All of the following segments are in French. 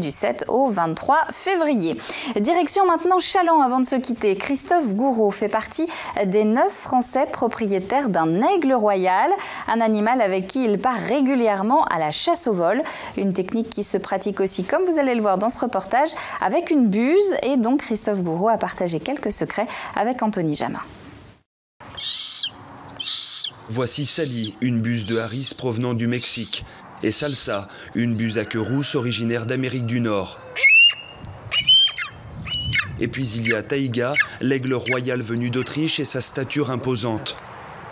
Du 7 au 23 février. Direction maintenant Challans avant de se quitter. Christophe Gouraud fait partie des 9 Français propriétaires d'un aigle royal, un animal avec qui il part régulièrement à la chasse au vol. Une technique qui se pratique aussi, comme vous allez le voir dans ce reportage, avec une buse. Et donc Christophe Gouraud a partagé quelques secrets avec Anthony Jamin. Voici Sally, une buse de Harris provenant du Mexique. Et Salsa, une buse à queue rousse originaire d'Amérique du Nord. Et puis il y a Taïga, l'aigle royal venu d'Autriche et sa stature imposante.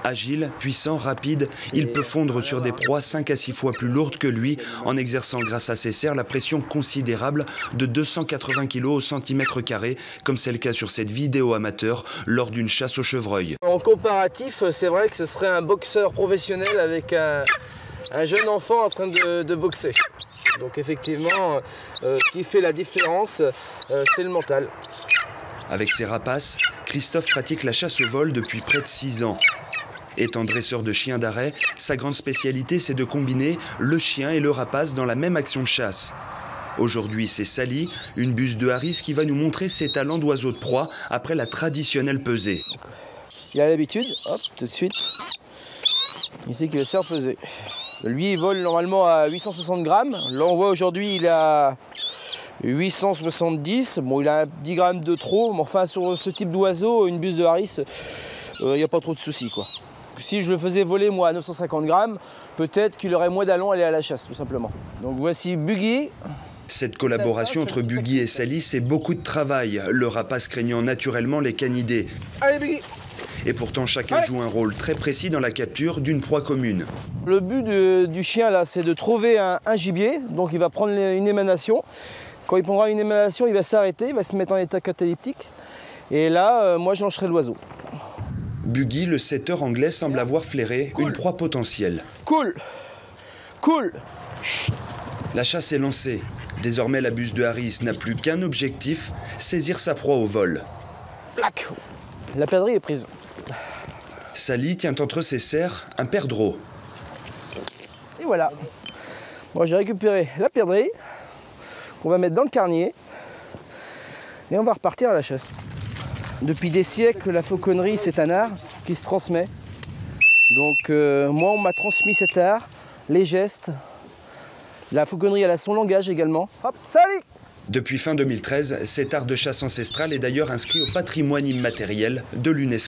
Agile, puissant, rapide, il peut fondre sur des proies 5 à 6 fois plus lourdes que lui en exerçant grâce à ses serres la pression considérable de 280 kg au centimètre carré, comme c'est le cas sur cette vidéo amateur lors d'une chasse au chevreuil. En comparatif, c'est vrai que ce serait un boxeur professionnel avec un jeune enfant en train de boxer. Donc effectivement, ce qui fait la différence, c'est le mental. Avec ses rapaces, Christophe pratique la chasse au vol depuis près de 6 ans. Étant dresseur de chiens d'arrêt, sa grande spécialité, c'est de combiner le chien et le rapace dans la même action de chasse. Aujourd'hui, c'est Sally, une buse de Harris, qui va nous montrer ses talents d'oiseau de proie après la traditionnelle pesée. Il a l'habitude, hop, tout de suite, il sait qu'il va se faire peser. Lui, il vole normalement à 860 grammes. Là, on voit aujourd'hui, il est à 870. Bon, il a 10 grammes de trop. Mais enfin, sur ce type d'oiseau, une buse de Harris, il n'y a pas trop de soucis, quoi. Si je le faisais voler, moi, à 950 grammes, peut-être qu'il aurait moins d'allons à aller à la chasse, tout simplement. Donc, voici Buggy. Cette collaboration entre Buggy et Sally, c'est beaucoup de travail, le rapace craignant naturellement les canidés. Allez, Buggy! Et pourtant, chacun joue un rôle très précis dans la capture d'une proie commune. Le but du chien, là, c'est de trouver un gibier. Donc, il va prendre une émanation. Quand il prendra une émanation, il va s'arrêter, il va se mettre en état cataleptique. Et là, moi, je lancerai l'oiseau. Buggy, le setteur anglais, semble avoir flairé une proie potentielle. Cool. Cool. La chasse est lancée. Désormais, la buse de Harris n'a plus qu'un objectif, saisir sa proie au vol. Plac. La perdrix est prise. Sally tient entre ses serres un perdreau. Et voilà. Moi, j'ai récupéré la perdrix qu'on va mettre dans le carnier et on va repartir à la chasse. Depuis des siècles, la fauconnerie, c'est un art qui se transmet. Donc, moi, on m'a transmis cet art, les gestes. La fauconnerie, elle a son langage également. Hop, salut! Depuis fin 2013, cet art de chasse ancestrale est d'ailleurs inscrit au patrimoine immatériel de l'UNESCO.